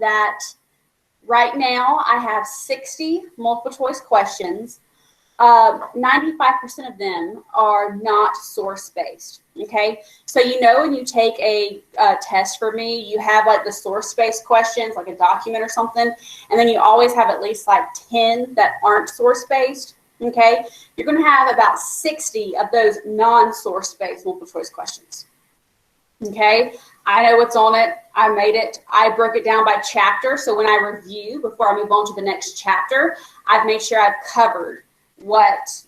that right now I have 60 multiple choice questions. 95% of them are not source-based, okay? So when you take a test for me, you have like the source-based questions, like a document or something, and then you always have at least like 10 that aren't source-based, okay? You're going to have about 60 of those non-source-based multiple choice questions, okay? I know what's on it. I made it. I broke it down by chapter, so when I review, before I move on to the next chapter, I've made sure I've covered what's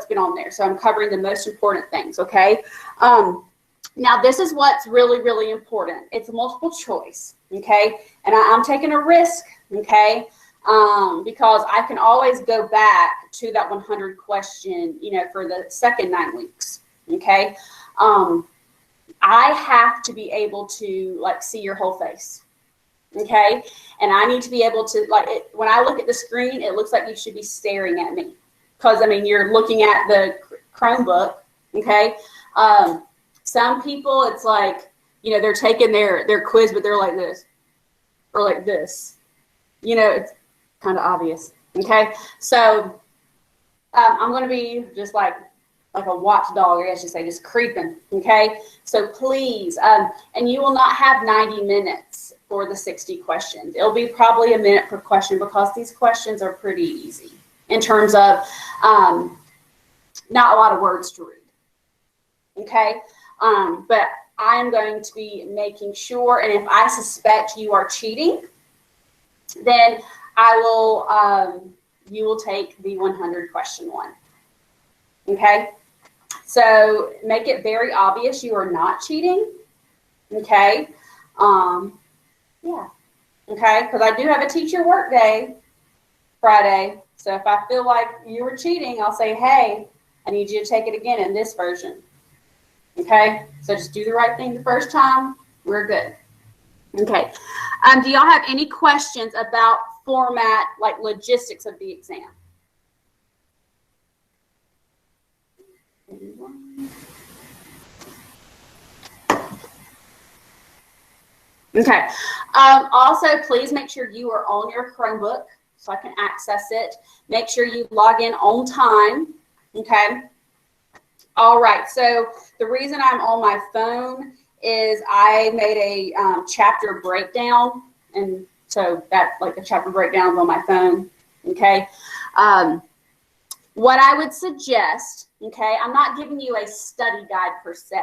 been on there. So I'm covering the most important things, okay? Now, this is what's really, really important. It's a multiple choice, okay? And I'm taking a risk, okay? Because I can always go back to that 100 question, for the second 9 weeks, okay? I have to be able to, like, see your whole face, okay? And I need to be able to, like, when I look at the screen, it looks like you should be staring at me. Because, you're looking at the Chromebook, okay? Some people, it's like, they're taking their quiz, but they're like this, or like this. It's kind of obvious, okay? So I'm going to be just like a watchdog, I guess you say, just creeping, okay? So please, and you will not have 90 minutes for the 60 questions. It'll be probably a minute per question because these questions are pretty easy in terms of not a lot of words to read, okay? But I'm going to be making sure, and if I suspect you are cheating, then you will take the 100 question one, okay? So make it very obvious you are not cheating, okay? Yeah, okay, because I do have a teacher work day Friday. So if I feel like you were cheating, I'll say, hey, I need you to take it again in this version. Okay? So just do the right thing the first time. We're good. Okay. Do y'all have any questions about format, like logistics of the exam? Okay. Also, please make sure you are on your Chromebook so I can access it. Make sure you log in on time, okay? All right, so the reason I'm on my phone is I made a chapter breakdown, and so that, like, the chapter breakdown is on my phone, okay? What I would suggest, okay, I'm not giving you a study guide per se,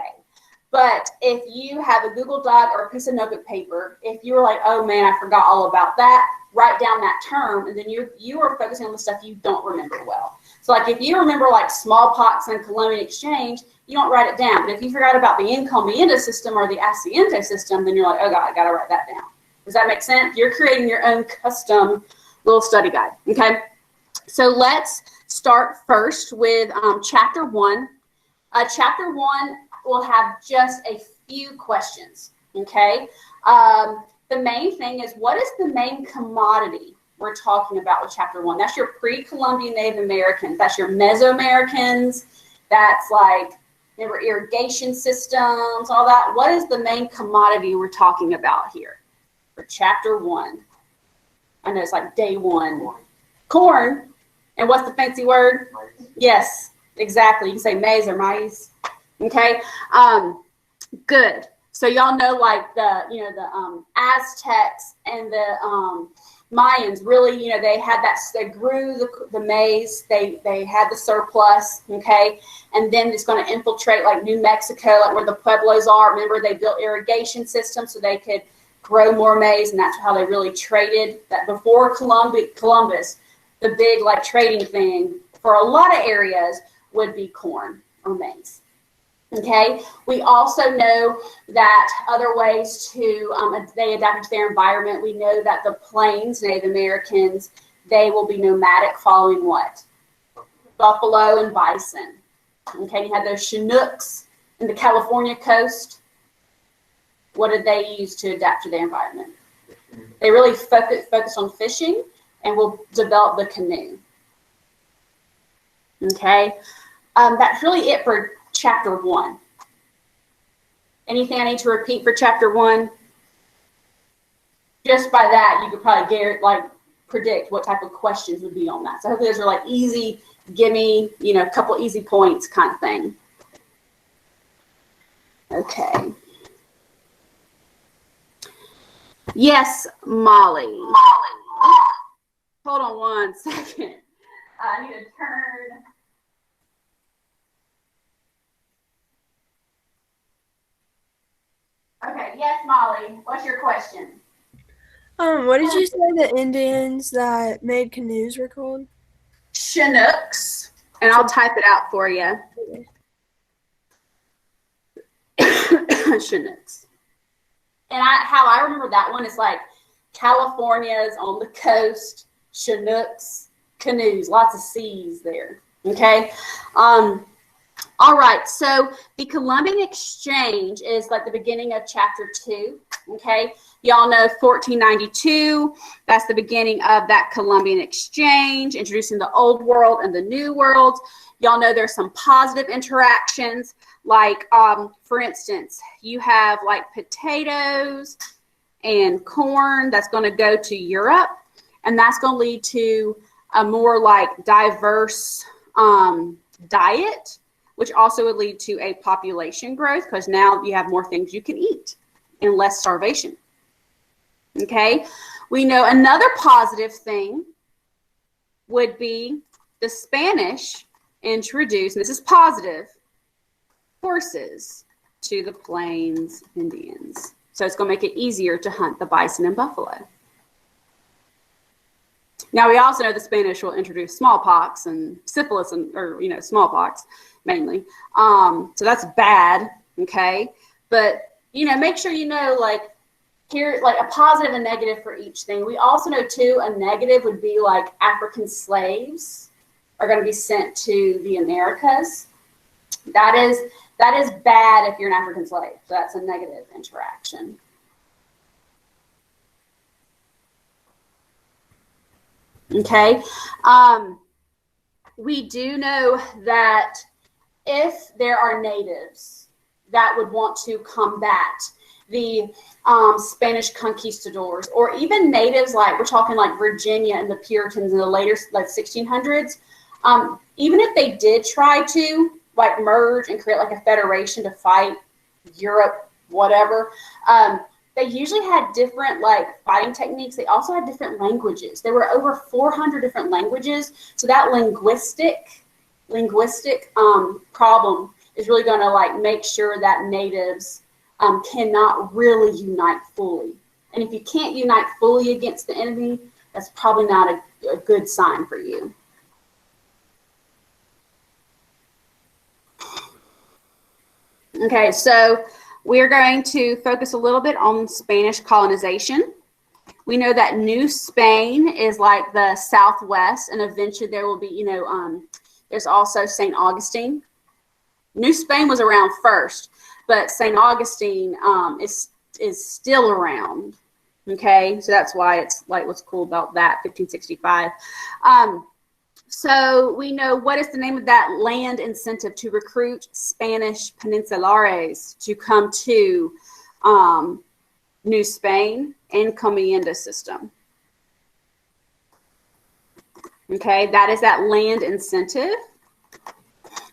but if you have a Google Doc or a piece of notebook paper, if you're like, oh man, I forgot all about that, write down that term, and then you are focusing on the stuff you don't remember well. So like if you remember like smallpox and Columbian exchange, you don't write it down. But if you forgot about the encomienda system or the Accidente system, then you're like, oh God, I got to write that down. Does that make sense? You're creating your own custom little study guide, okay? So let's start first with chapter 1. Chapter 1 will have just a few questions, okay? The main thing is, what is the main commodity we're talking about with chapter 1? That's your pre-Columbian Native Americans. That's your Mesoamericans. That's like, remember, irrigation systems, all that. What is the main commodity we're talking about here for chapter 1? I know it's like day 1. Corn. And what's the fancy word? Yes, exactly. You can say maize or maize. Okay. Good. So y'all know, like, the Aztecs and the Mayans really, they had that, they grew the maize, they had the surplus, okay, and then it's going to infiltrate like New Mexico, like where the Pueblos are. Remember, they built irrigation systems so they could grow more maize, and that's how they really traded. That before Columbus, the big like trading thing for a lot of areas would be corn or maize. Okay, we also know that other ways to, they adapted to their environment. We know that the Plains Native Americans, they will be nomadic following what? Buffalo and bison. Okay, you have those Chinooks in the California coast. What did they use to adapt to their environment? They really focus on fishing and will develop the canoe. Okay, that's really it for chapter 1. Anything I need to repeat for chapter 1? just by that, you could probably predict what type of questions would be on that. So hopefully those are like easy, gimme, a couple easy points kind of thing. Okay. Yes, Molly. Hold on one second. I need to turn. Okay, yes, Molly. What's your question? What did you say the Indians that made canoes were called? Chinooks. And I'll type it out for you. Chinooks. And how I remember that one is like California's on the coast, Chinooks, canoes, lots of C's there. Okay. All right, so the Columbian Exchange is like the beginning of chapter 2, okay? Y'all know 1492, that's the beginning of that Columbian Exchange, introducing the Old World and the New World. Y'all know there's some positive interactions, like, for instance, you have like potatoes and corn that's going to go to Europe, and that's going to lead to a more like diverse diet, which also would lead to a population growth because now you have more things you can eat and less starvation. Okay, we know another positive thing would be the Spanish introduced, and this is positive, horses to the Plains Indians. So it's going to make it easier to hunt the bison and buffalo. Now, we also know the Spanish will introduce smallpox and syphilis, or smallpox mainly. So that's bad, okay? But, make sure like, here, like a positive and negative for each thing. We also know, too, a negative would be like African slaves are going to be sent to the Americas. That is bad if you're an African slave. So that's a negative interaction. Okay, we do know that if there are natives that would want to combat the Spanish conquistadors, or even natives like, we're talking like Virginia and the Puritans in the later like 1600s, even if they did try to like merge and create like a federation to fight Europe, whatever, they usually had different like fighting techniques. They also had different languages. There were over 400 different languages. So that linguistic problem is really going to like make sure that natives cannot really unite fully. And if you can't unite fully against the enemy, that's probably not a good sign for you. Okay, so we're going to focus a little bit on Spanish colonization. We know that New Spain is like the Southwest, and eventually there will be, there's also St. Augustine. New Spain was around first, but St. Augustine is still around. Okay, so that's why it's like what's cool about that, 1565. So we know, what is the name of that land incentive to recruit Spanish peninsulares to come to New Spain? Encomienda system. Okay, that is that land incentive.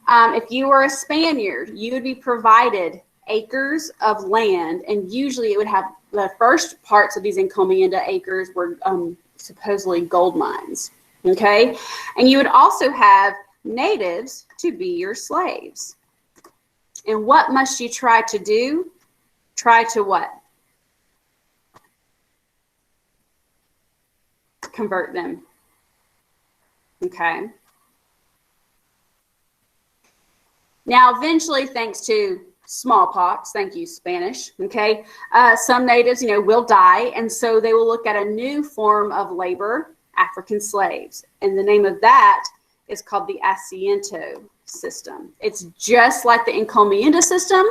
If you were a Spaniard, you would be provided acres of land, and usually it would have the first parts of these encomienda acres were supposedly gold mines. Okay, and you would also have natives to be your slaves. And what must you try to do? Try to what? Convert them. Okay. Now, eventually, thanks to smallpox, thank you, Spanish, okay, some natives, will die, and so they will look at a new form of labor, African slaves. And the name of that is called the Asiento system. It's just like the encomienda system,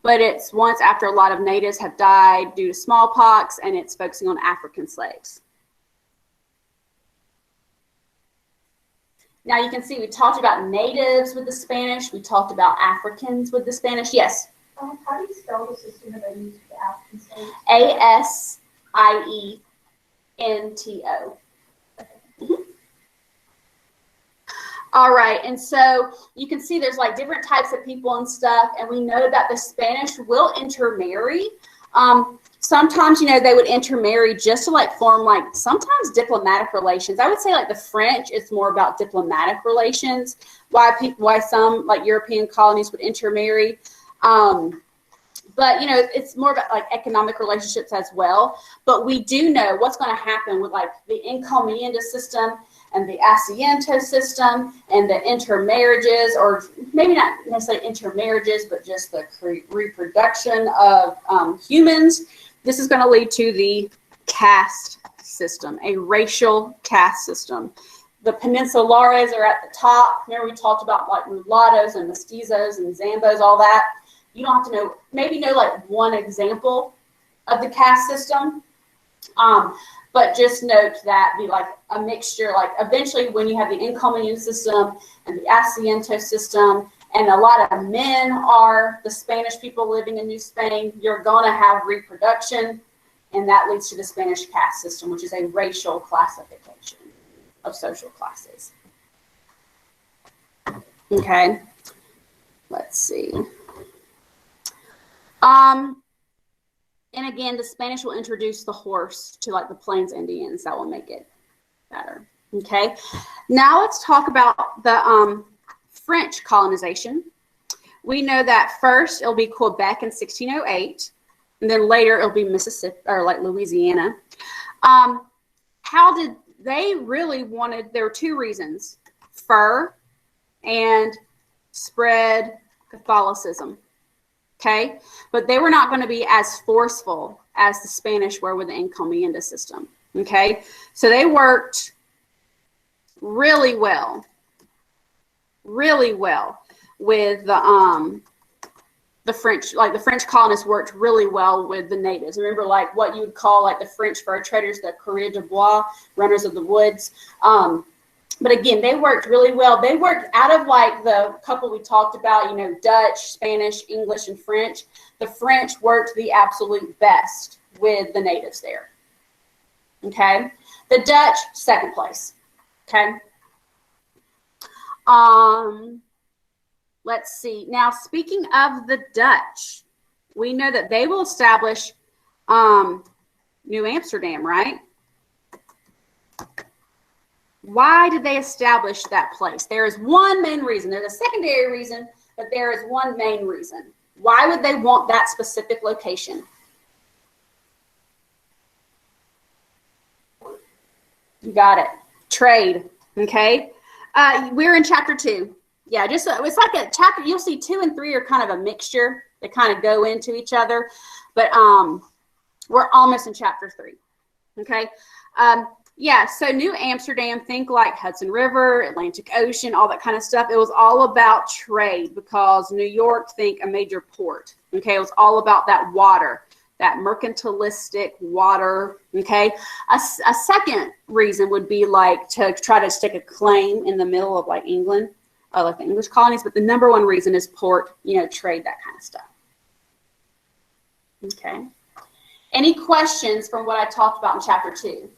but it's once after a lot of natives have died due to smallpox, and it's focusing on African slaves. Now you can see we talked about natives with the Spanish. We talked about Africans with the Spanish. Yes? How do you spell the system that they use for the African slaves? I-E-N-T-O. All right, and so you can see there's like different types of people and stuff, and we know that the Spanish will intermarry. Sometimes, you know, they would intermarry just to like form like sometimes diplomatic relations. I would say like the French, it's more about diplomatic relations. Why some like European colonies would intermarry. But, you know, it's more about like economic relationships as well. But we do know what's going to happen with like the encomienda system and the asiento system and the intermarriages, or maybe not necessarily intermarriages, but just the reproduction of humans. This is going to lead to the caste system, a racial caste system. The peninsulares are at the top. Remember we talked about like mulattoes and mestizos and zambos, all that. You don't have to know, maybe know like one example of the caste system. But just note that be like a mixture, like eventually when you have the encomienda system and the asiento system, and a lot of men are the Spanish people living in New Spain, you're going to have reproduction, and that leads to the Spanish caste system, which is a racial classification of social classes. Okay, let's see. And again, the Spanish will introduce the horse to like the Plains Indians. That will make it better. Okay. Now let's talk about the French colonization. We know that first it'll be Quebec in 1608, and then later it'll be Mississippi or like Louisiana. How did they really wanted? There were two reasons: fur and spread Catholicism. Okay, but they were not going to be as forceful as the Spanish were with the encomienda system. Okay, so they worked really well with the French. Like the French colonists worked really well with the natives. Remember, like what you would call like the French fur traders, the coureurs de bois, runners of the woods. But again, they worked really well. They worked out of like the couple we talked about, you know, Dutch, Spanish, English, and French. The French worked the absolute best with the natives there. Okay. The Dutch, second place. Okay. Let's see. Now, speaking of the Dutch, we know that they will establish New Amsterdam, right? Why did they establish that place? There is one main reason. There's a secondary reason, but there is one main reason. Why would they want that specific location? You got it. Trade. Okay. We're in chapter 2. Yeah, just it's like a chapter. You'll see 2 and 3 are kind of a mixture. They kind of go into each other, but we're almost in chapter 3. Okay. Yeah, so New Amsterdam, think like Hudson River, Atlantic Ocean, all that kind of stuff. It was all about trade because New York, think a major port. Okay, it was all about that water, that mercantilistic water. Okay, a second reason would be like to try to stick a claim in the middle of like England, like the English colonies. But the number one reason is port, you know, trade, that kind of stuff. Okay. Any questions from what I talked about in chapter 2?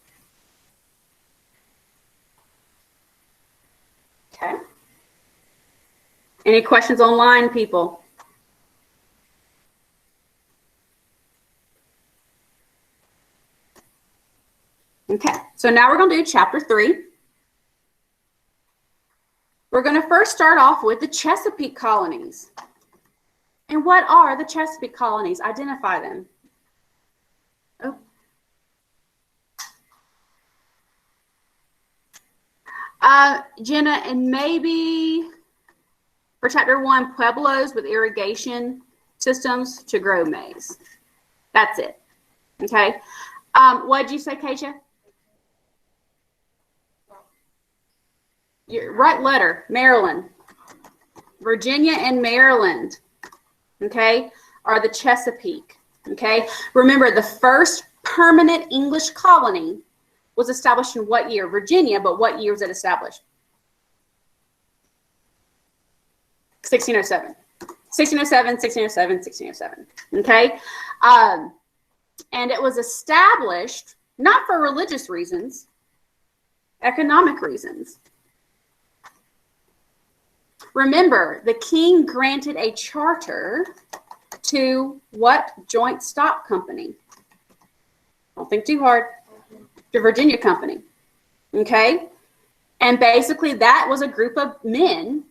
Okay. Any questions online, people? Okay, so now we're going to do chapter 3. We're going to first start off with the Chesapeake colonies. And what are the Chesapeake colonies? Identify them. Oh. Jenna, and maybe for chapter 1, pueblos with irrigation systems to grow maize. That's it. Okay. What did you say, Keisha? Your right letter, Maryland. Virginia and Maryland, okay, are the Chesapeake. Okay. Remember, the first permanent English colony was established in what year? Virginia, but what year was it established? 1607. 1607, 1607, 1607. Okay. And it was established not for religious reasons, economic reasons. Remember, the king granted a charter to what joint stock company? Don't think too hard. The Virginia Company. Okay? And basically that was a group of men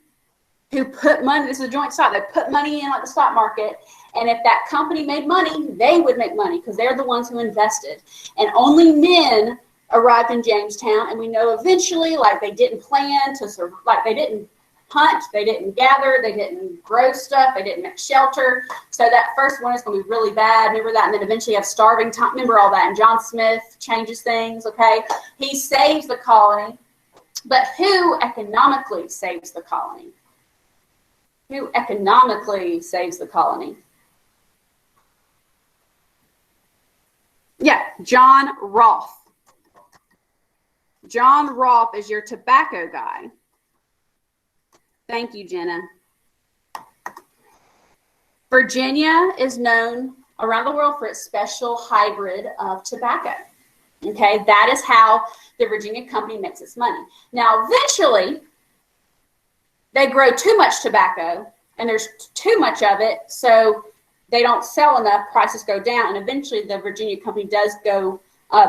who put money, this is a joint stock, they put money in like the stock market, and if that company made money, they would make money because they're the ones who invested. And only men arrived in Jamestown, and we know eventually, like, they didn't plan to survive, like they didn't hunt, they didn't gather, they didn't grow stuff, they didn't make shelter. So that first one is going to be really bad. Remember that? And then eventually you have starving time. Remember all that. And John Smith changes things, okay? He saves the colony. But who economically saves the colony? Who economically saves the colony? Yeah, John Rolfe. John Rolfe is your tobacco guy. Thank you, Jenna. Virginia is known around the world for its special hybrid of tobacco. Okay, that is how the Virginia Company makes its money. Now, eventually, they grow too much tobacco, and there's too much of it, so they don't sell enough, prices go down, and eventually the Virginia Company does go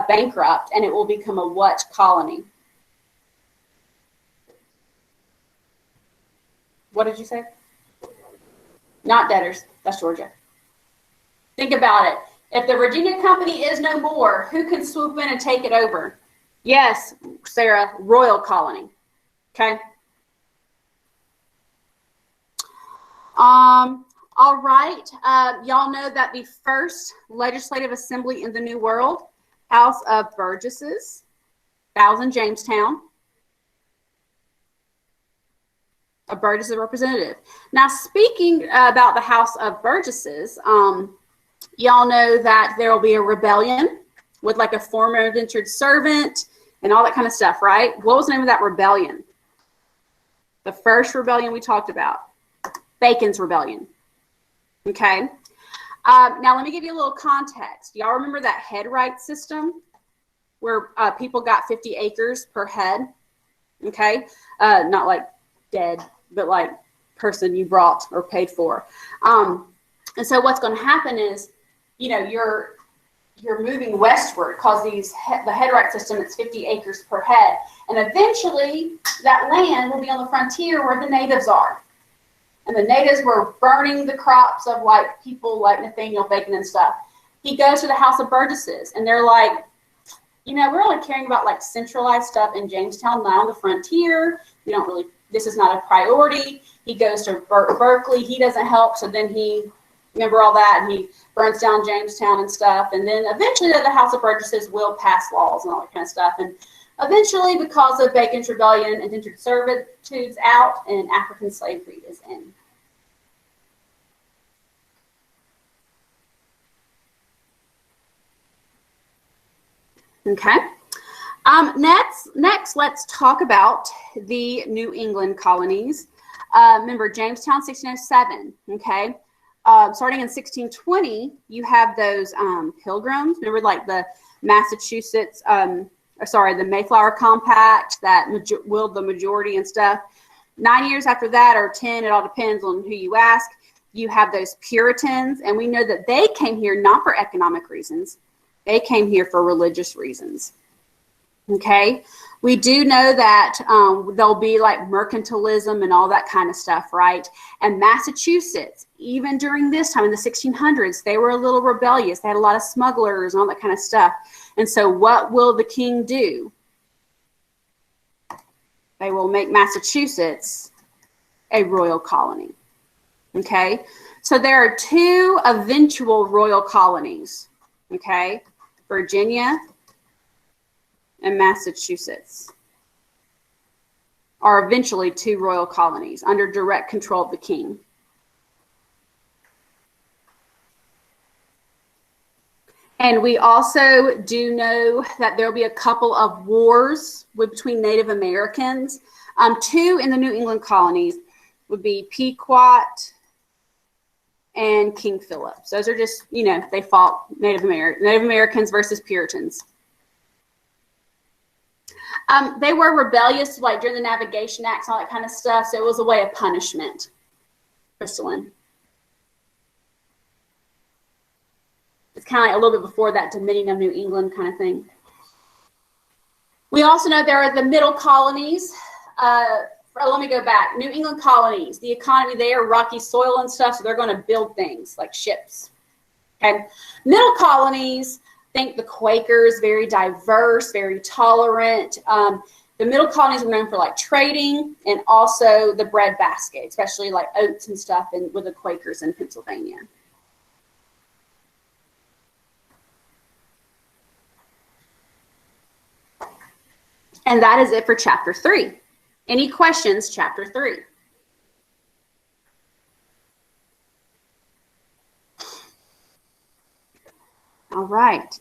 bankrupt, and it will become a what colony? What did you say? Not debtors. That's Georgia. Think about it. If the Virginia Company is no more, who can swoop in and take it over? Yes, Sarah, royal colony. Okay. All right. Y'all know that the first legislative assembly in the New World, House of Burgesses, that was in Jamestown. A Burgess representative. Now, speaking about the House of Burgesses, y'all know that there will be a rebellion with like a former indentured servant and all that kind of stuff, right? What was the name of that rebellion? The first rebellion we talked about, Bacon's Rebellion. Okay. Now, let me give you a little context. Y'all remember that head right system where people got 50 acres per head? Okay. Not like dead, but like person you brought or paid for. And so what's going to happen is, you know, you're moving westward because the head right system, it's 50 acres per head. And eventually that land will be on the frontier where the natives are. And the natives were burning the crops of like people like Nathaniel Bacon and stuff. He goes to the House of Burgesses and they're like, you know, we're only caring about like centralized stuff in Jamestown, not on the frontier. We don't really, this is not a priority. He goes to Berkeley. He doesn't help. So then remember all that, and he burns down Jamestown and stuff. And then eventually the House of Burgesses will pass laws and all that kind of stuff. And eventually, because of Bacon's Rebellion, indentured servitude's out and African slavery is in. Okay. Next, let's talk about the New England colonies. Remember, Jamestown, 1607, okay? Starting in 1620, you have those pilgrims. Remember, like the Massachusetts, the Mayflower Compact that willed the majority and stuff. 9 years after that, or 10, it all depends on who you ask, you have those Puritans, and we know that they came here not for economic reasons. They came here for religious reasons. Okay, we do know that there'll be like mercantilism and all that kind of stuff, right? And Massachusetts, even during this time in the 1600s, they were a little rebellious. They had a lot of smugglers and all that kind of stuff. And so what will the king do? They will make Massachusetts a royal colony. Okay, so there are two eventual royal colonies. Okay, Virginia and Massachusetts are eventually two royal colonies under direct control of the king. And we also do know that there'll be a couple of wars between Native Americans. Two in the New England colonies would be Pequot and King Philip. So those are just, you know, they fought Native Americans versus Puritans. They were rebellious, like during the Navigation Acts and all that kind of stuff. So it was a way of punishment. Crystalline. It's kind of like a little bit before that Dominion of New England kind of thing. We also know there are the middle colonies. Let me go back. New England colonies. The economy there, rocky soil and stuff, so they're going to build things like ships. Okay. Middle colonies, think the Quakers, very diverse, very tolerant. The middle colonies were known for like trading and also the bread basket, especially like oats and stuff with the Quakers in Pennsylvania. And that is it for chapter 3. Any questions, chapter 3? All right.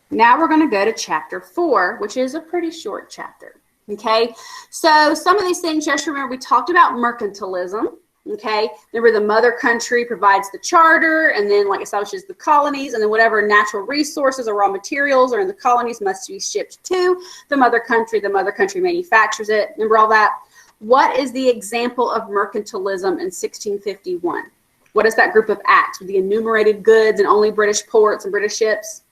Now we're going to go to chapter 4, which is a pretty short chapter. Okay, so some of these things, just remember, we talked about mercantilism. Okay, remember the mother country provides the charter and then like establishes the colonies, and then whatever natural resources or raw materials are in the colonies must be shipped to the mother country. The mother country manufactures it. Remember all that? What is the example of mercantilism in 1651? What is that group of acts with the enumerated goods and only British ports and British ships?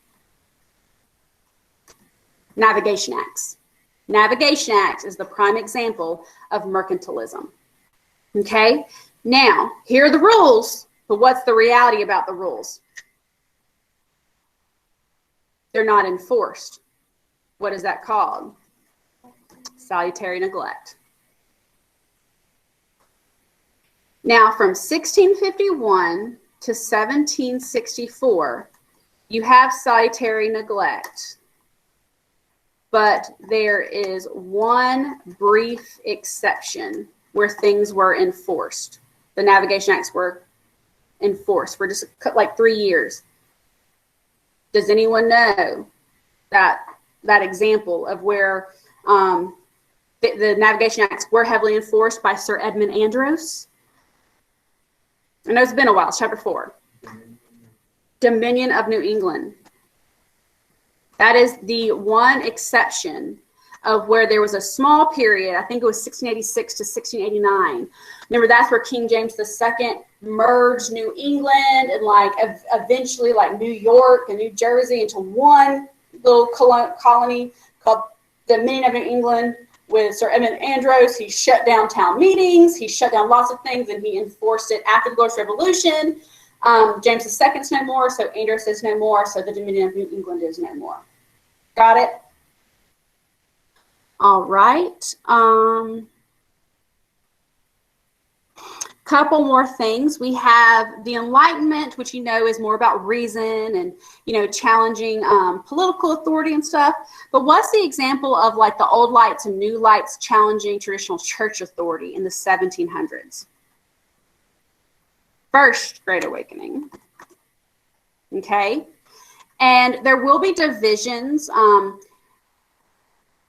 Navigation Acts. Navigation Acts is the prime example of mercantilism. Okay, now here are the rules, but what's the reality about the rules? They're not enforced. What is that called? Salutary neglect. Now from 1651 to 1764, you have salutary neglect. But there is one brief exception where things were enforced. The Navigation Acts were enforced for just like 3 years. Does anyone know that example of where the Navigation Acts were heavily enforced by Sir Edmund Andros? I know it's been a while. It's chapter 4. Dominion of New England. That is the one exception of where there was a small period. I think it was 1686 to 1689. Remember, that's where King James II merged New England and like eventually like New York and New Jersey into one little colony called Dominion of New England with Sir Edmund Andros. He shut down town meetings. He shut down lots of things, and he enforced it after the Glorious Revolution. James II's no more, so Andros is no more, so the Dominion of New England is no more. Got it? All right. Couple more things. We have the Enlightenment, which you know is more about reason and, you know, challenging political authority and stuff. But what's the example of like the Old Lights and New Lights challenging traditional church authority in the 1700s? First Great Awakening. Okay. And there will be divisions.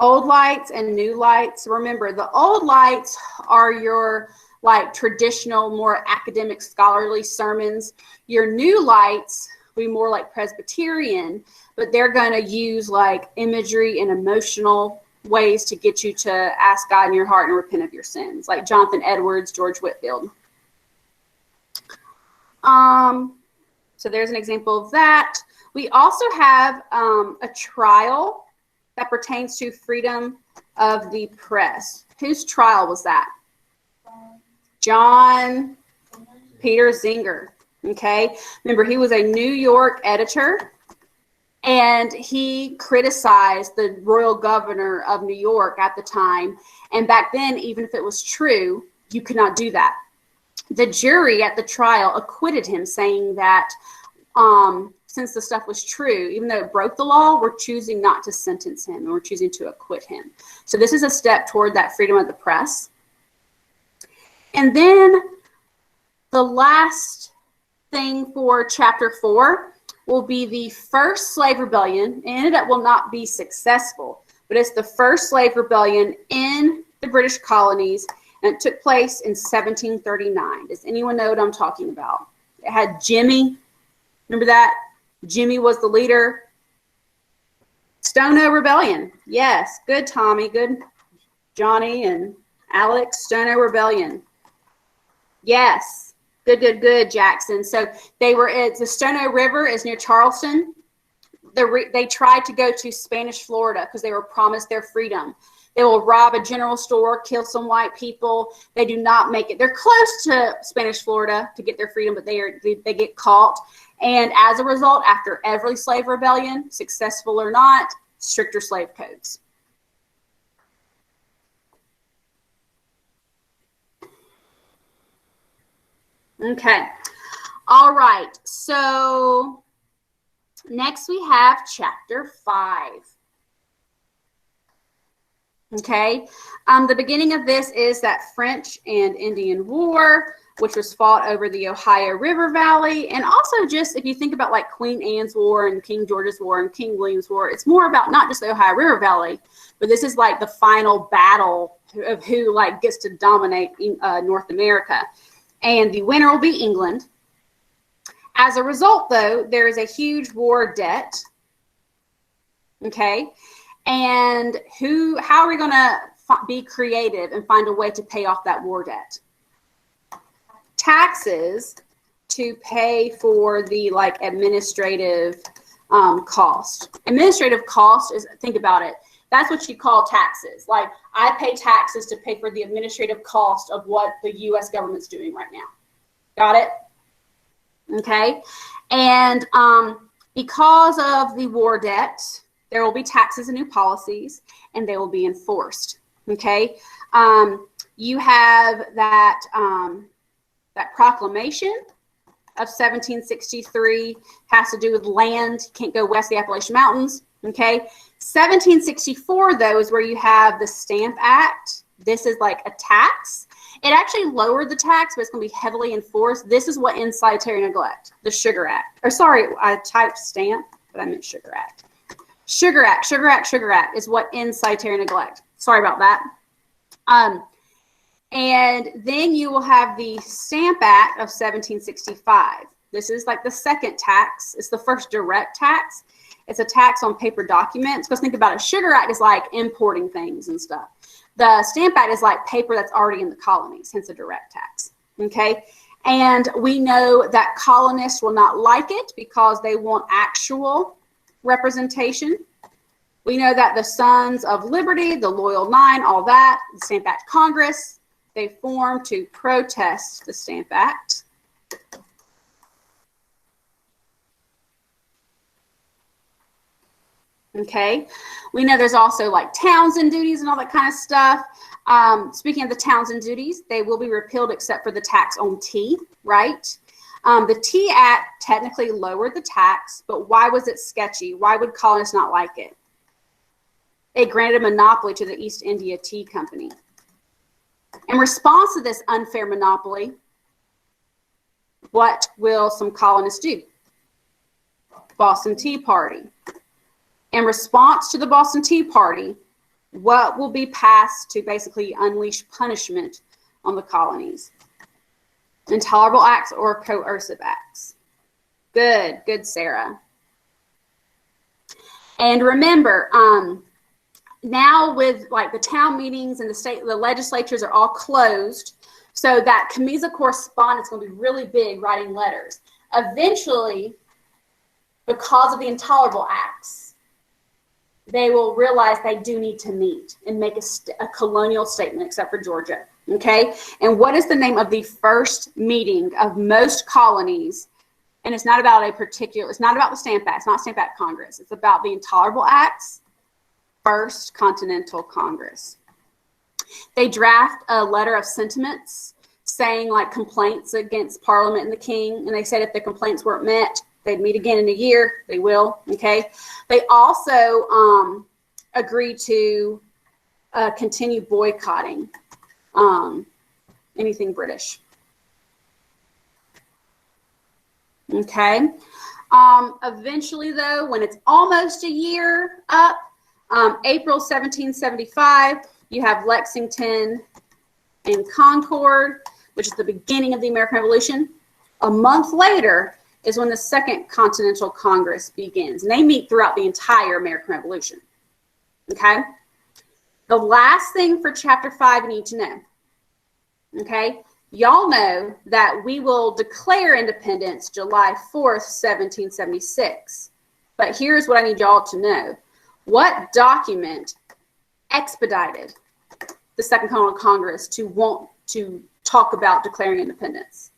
Old Lights and New Lights. Remember, the Old Lights are your like traditional, more academic, scholarly sermons. Your New Lights will be more like Presbyterian, but they're going to use like imagery and emotional ways to get you to ask God in your heart and repent of your sins, like Jonathan Edwards, George Whitefield. So there's an example of that. We also have a trial that pertains to freedom of the press. Whose trial was that? John Peter Zenger. Okay. Remember, he was a New York editor, and he criticized the royal governor of New York at the time. And back then, even if it was true, you could not do that. The jury at the trial acquitted him, saying that since the stuff was true, even though it broke the law, we're choosing not to sentence him, and we're choosing to acquit him. So this is a step toward that freedom of the press. And then the last thing for chapter 4 will be the first slave rebellion, and it will not be successful, but it's the first slave rebellion in the British colonies, And it took place in 1739. Does anyone know what I'm talking about? It had Jimmy. Remember that? Jimmy was the leader. Stono Rebellion. Yes. Good, Tommy. Good, Johnny and Alex. Stono Rebellion. Yes. Good, good, good, Jackson. So they were at the Stono River is near Charleston. They tried to go to Spanish Florida because they were promised their freedom. They will rob a general store, kill some white people. They do not make it. They're close to Spanish Florida to get their freedom, but they get caught. And as a result, after every slave rebellion, successful or not, stricter slave codes. Okay. All right. So next we have chapter 5. Okay. The beginning of this is that French and Indian War, which was fought over the Ohio River Valley. And also just if you think about like Queen Anne's War and King George's War and King William's War, it's more about not just the Ohio River Valley, but this is like the final battle of who like gets to dominate North America. And the winner will be England. As a result, though, there is a huge war debt. Okay. And how are we going to be creative and find a way to pay off that war debt? Taxes to pay for the like administrative cost. Administrative cost is, think about it, that's what you call taxes. Like I pay taxes to pay for the administrative cost of what the U.S. government's doing right now. Got it? Okay. And because of the war debt, there will be taxes and new policies, and they will be enforced. Okay. You have that that proclamation of 1763 has to do with land. You can't go west of the Appalachian Mountains. Okay. 1764, though, is where you have the Stamp Act. This is like a tax. It actually lowered the tax, but it's going to be heavily enforced. This is what ends salutary neglect, the Sugar Act. Or sorry, I typed stamp, but I meant Sugar Act. Sugar Act, Sugar Act, Sugar Act is what ends salutary neglect. Sorry about that. And then you will have the Stamp Act of 1765. This is like the second tax. It's the first direct tax. It's a tax on paper documents. Because think about it, Sugar Act is like importing things and stuff. The Stamp Act is like paper that's already in the colonies, hence a direct tax. Okay. And we know that colonists will not like it because they want actual representation. We know that the Sons of Liberty, the Loyal Nine, all that, the Stamp Act Congress, they formed to protest the Stamp Act. Okay. We know there's also like Townsend duties and all that kind of stuff. Speaking of the Townsend duties, they will be repealed except for the tax on tea, right? The Tea Act technically lowered the tax, but why was it sketchy? Why would colonists not like it? It granted a monopoly to the East India Tea Company. In response to this unfair monopoly, what will some colonists do? Boston Tea Party. In response to the Boston Tea Party, what will be passed to basically unleash punishment on the colonies? Intolerable acts or coercive acts? Good, good, Sarah. And remember, now with like the town meetings and the legislatures are all closed, so that committee of correspondence is going to be really big, writing letters. Eventually, because of the intolerable acts, they will realize they do need to meet and make a colonial statement, except for Georgia. Okay. And what is the name of the first meeting of most colonies? And it's not about it's not about the Stamp Act. It's not Stamp Act Congress. It's about the Intolerable Acts, First Continental Congress. They draft a letter of sentiments saying like complaints against Parliament and the King. And they said if the complaints weren't met, they'd meet again in a year. They will. Okay. They also agree to continue boycotting anything British. Okay. Eventually, though, when it's almost a year up, April 1775, you have Lexington in Concord, which is the beginning of the American Revolution. A month later is when the Second Continental Congress begins, and they meet throughout the entire American Revolution. Okay? The last thing for chapter 5 you need to know, okay? Y'all know that we will declare independence July 4th, 1776. But here's what I need y'all to know. What document expedited the Second Continental Congress to want to talk about declaring independence?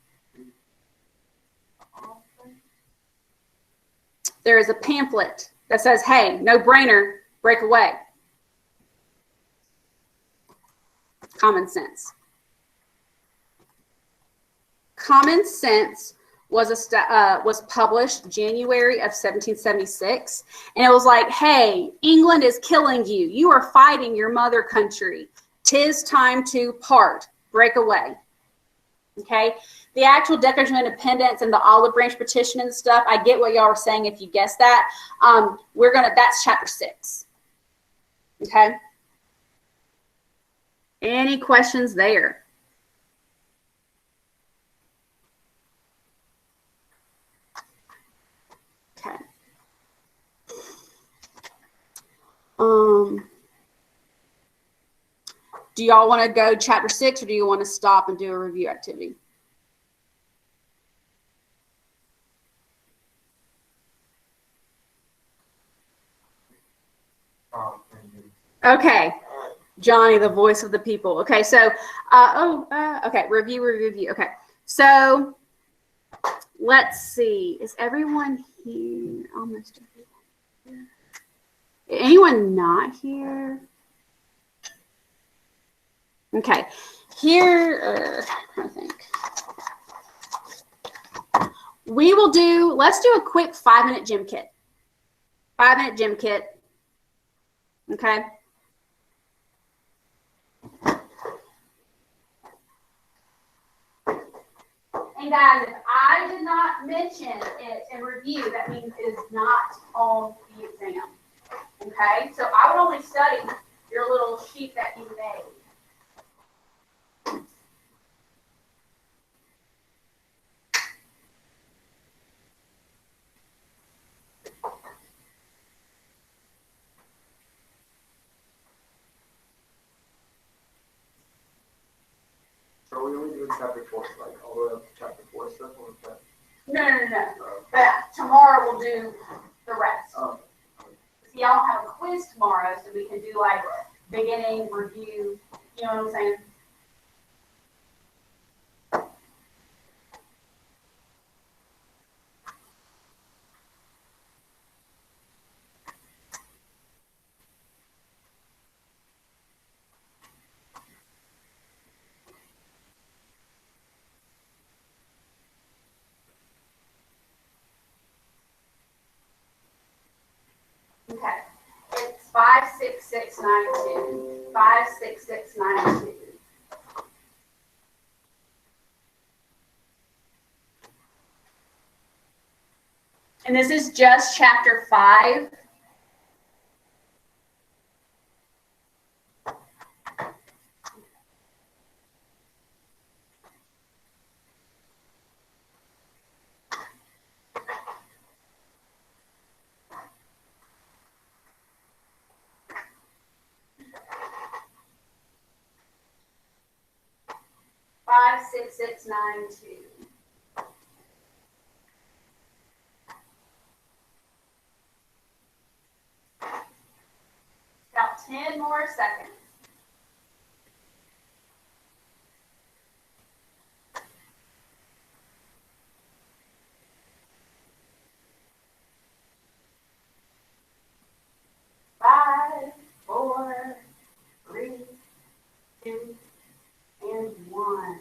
There is a pamphlet that says, hey, no brainer, break away. Common Sense. Common Sense was published January of 1776, and it was like, hey, England is killing you. You are fighting your mother country. 'Tis time to part. Break away. Okay? The actual Declaration of Independence and the Olive Branch Petition and stuff, I get what y'all are saying if you guessed that. That's chapter 6. Okay? Any questions there? Okay. Do y'all want to go chapter 6, or do you want to stop and do a review activity? Okay. Johnny, the voice of the people. Okay, so, okay, review. Okay, so let's see. Is everyone here? Almost everyone here. Anyone not here? Okay, here, I think. Let's do a quick 5-minute gym kit. 5-minute gym kit. Okay. And guys, if I did not mention it in review, that means it is not on the exam. Okay? So I would only study your little sheet that you made. So we only do chapter 4, like all the way up to chapter 4 stuff, or is that? No. But tomorrow we'll do the rest. Oh. See, y'all have a quiz tomorrow, so we can do like beginning, review, you know what I'm saying? Okay, it's 56692. 56692. And this is just chapter 5. Five, six, 692. About 10 more seconds. Five, 4, 3, 2, and 1.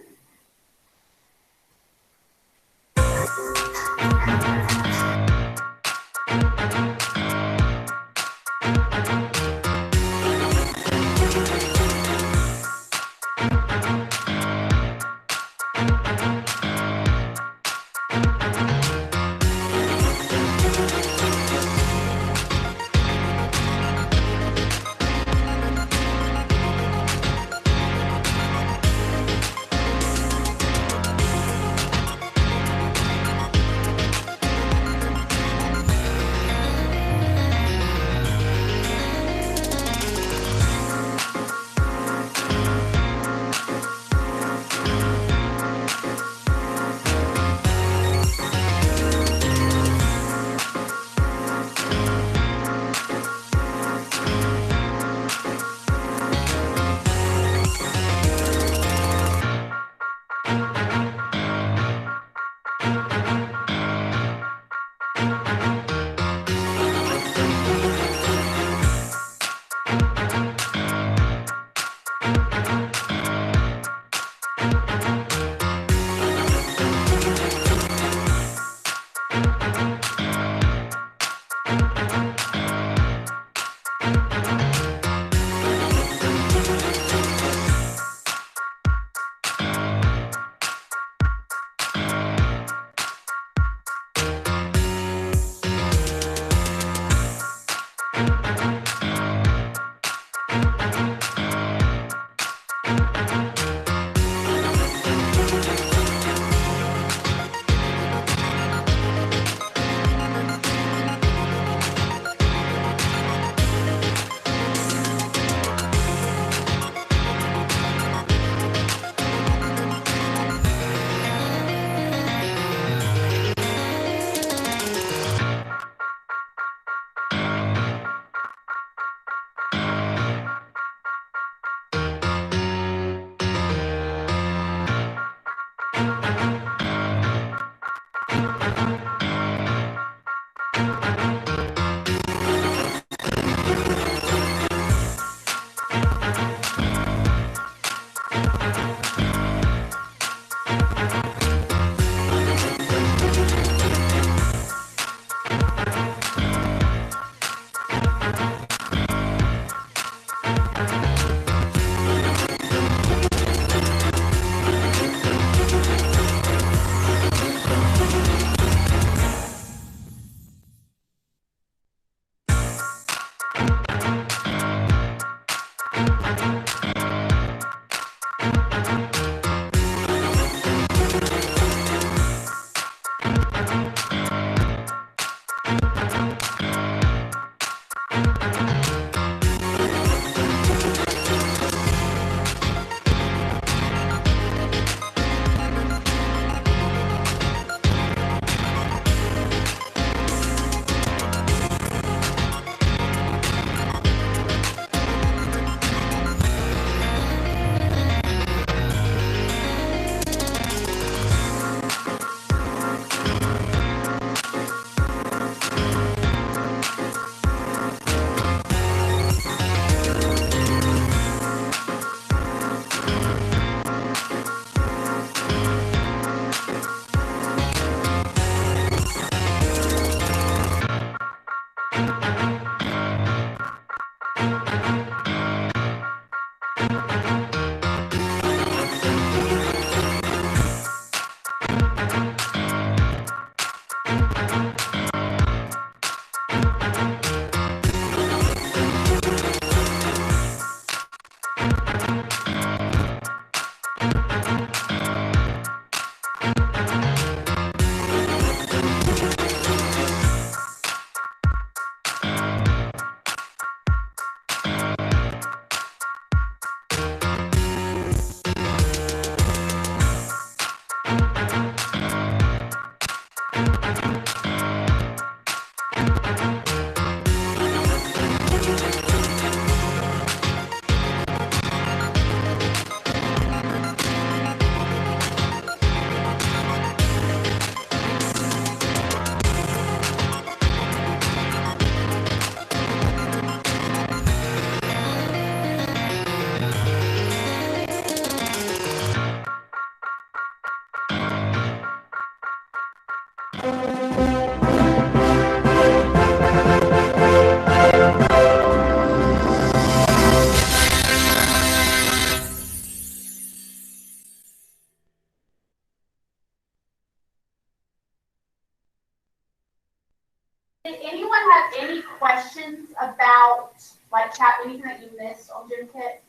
Did anyone have any questions about like anything that you missed on Gym Kit?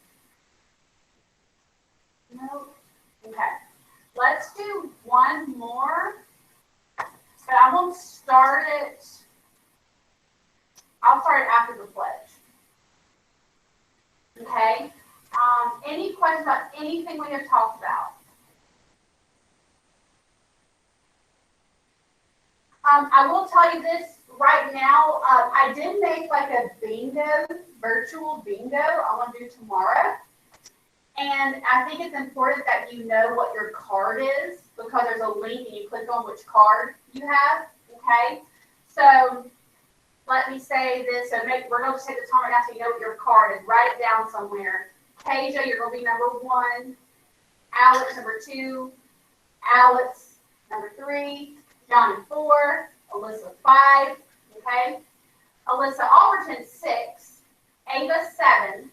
No? Okay. Let's do one more. But I won't start it. I'll start it after the pledge. Okay? Any questions about anything we have talked about? I will tell you this right now. I did make like a bingo, virtual bingo I want to do tomorrow. And I think it's important that you know what your card is because there's a link and you click on which card you have, okay? So let me say this. So we're going to take the time right now so you know what your card is. Write it down somewhere. Tasia, you're going to be number 1. Alex, number 2. Alex, number 3. John, 4. Alyssa, 5. Okay? Alyssa Alberton, 6. Ava, 7.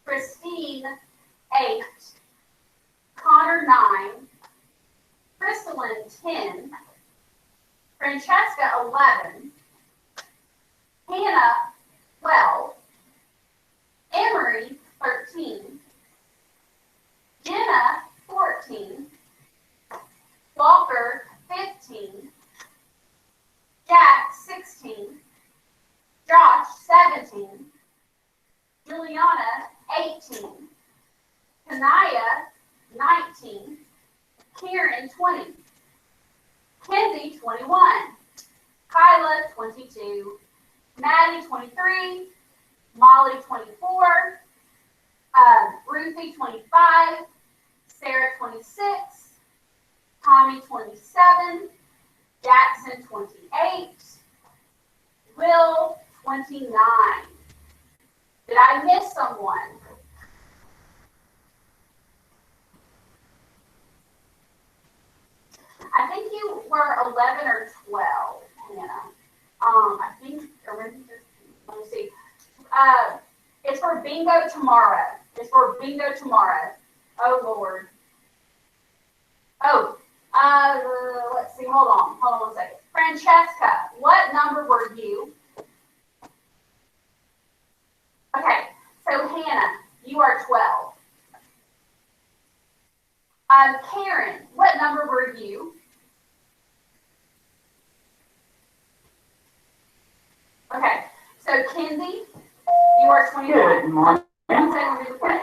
Christine, 8. Connor, 9. Crystalline, 10. Francesca, 11. Hannah, 12. Emery, 13. Jenna, 14. Walker, 15. Jack, 16. Josh, 17. Juliana, 18. Kanaya, 19. Karen, 20. Kenzie, 21. Kyla, 22. Maddie, 23. Molly, 24. Ruthie, 25. Sarah, 26. Tommy, 27. Jackson, 28. Will, 29. Did I miss someone? I think you were 11 or 12, Hannah. I think, or maybe just, let me see. It's for bingo tomorrow. It's for bingo tomorrow. Oh, Lord. Oh, let's see. Hold on 1 second. Francesca, what number were you? Okay, so Hannah, you are 12. Karen, what number were you? So Kenzie, you are 21. Good morning. One second, real quick.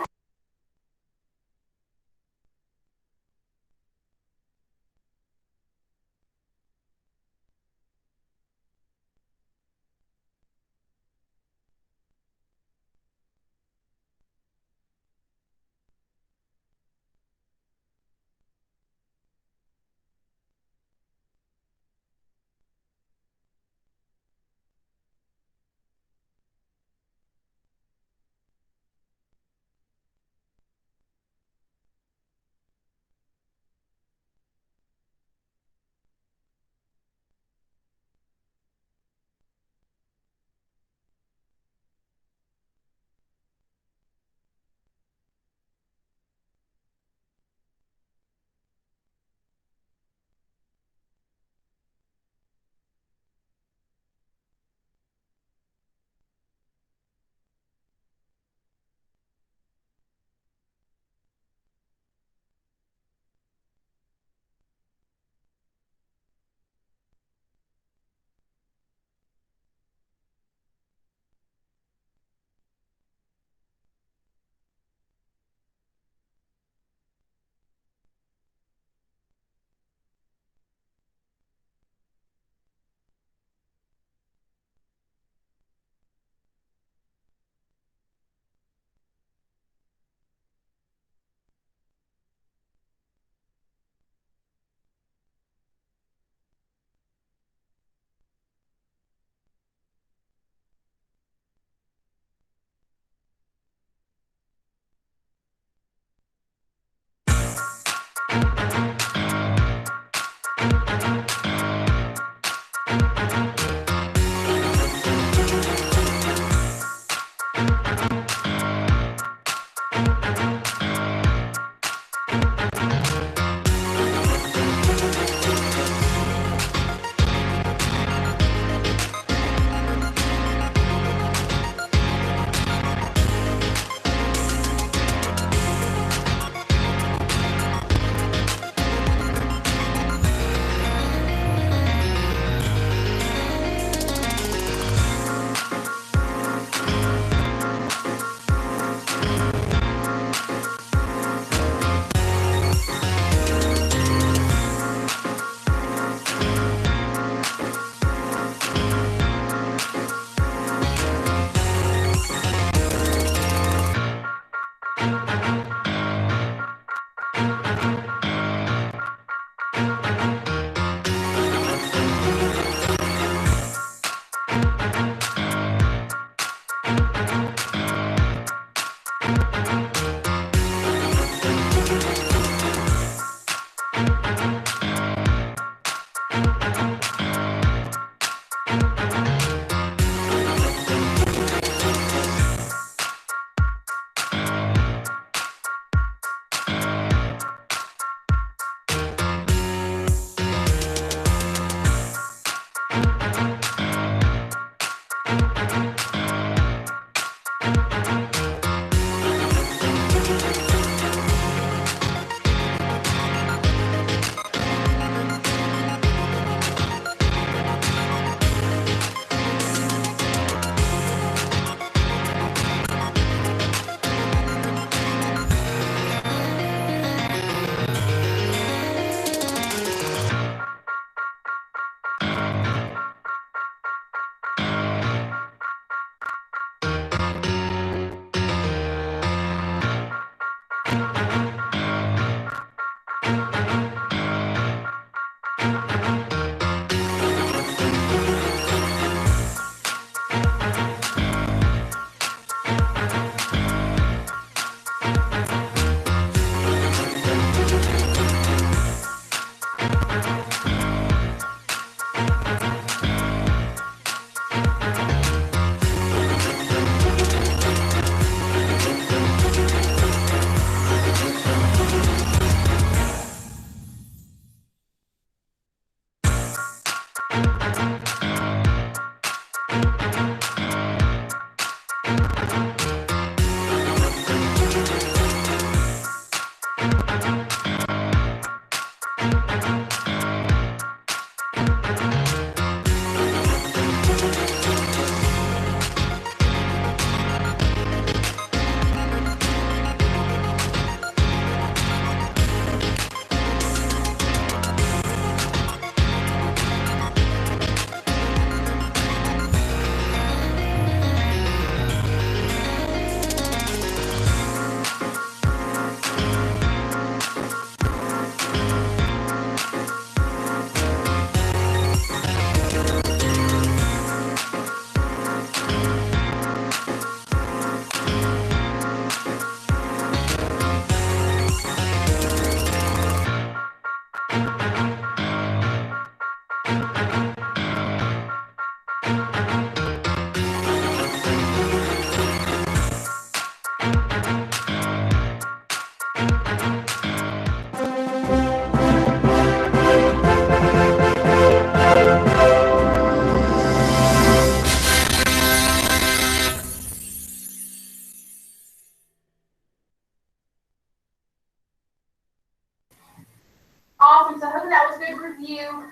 Awesome. So hopefully that was a good review.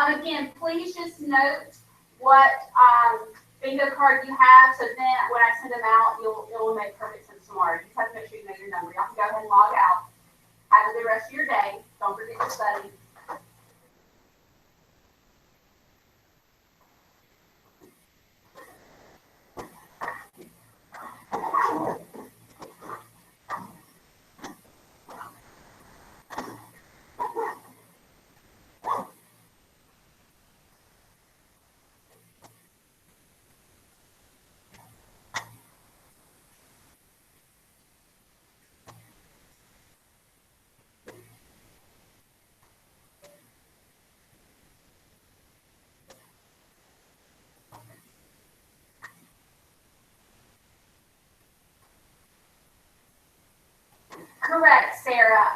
Again, please just note what bingo card you have, so then when I send them out, it will make perfect sense tomorrow. You just have to make sure you know your number. Y'all can go ahead and log out. Have a good rest of your day. Don't forget to study. Correct, Sarah.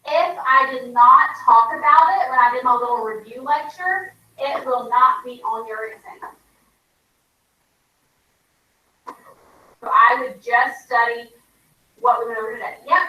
If I did not talk about it when I did my little review lecture, it will not be on your exam. So I would just study what we went over today. Yep,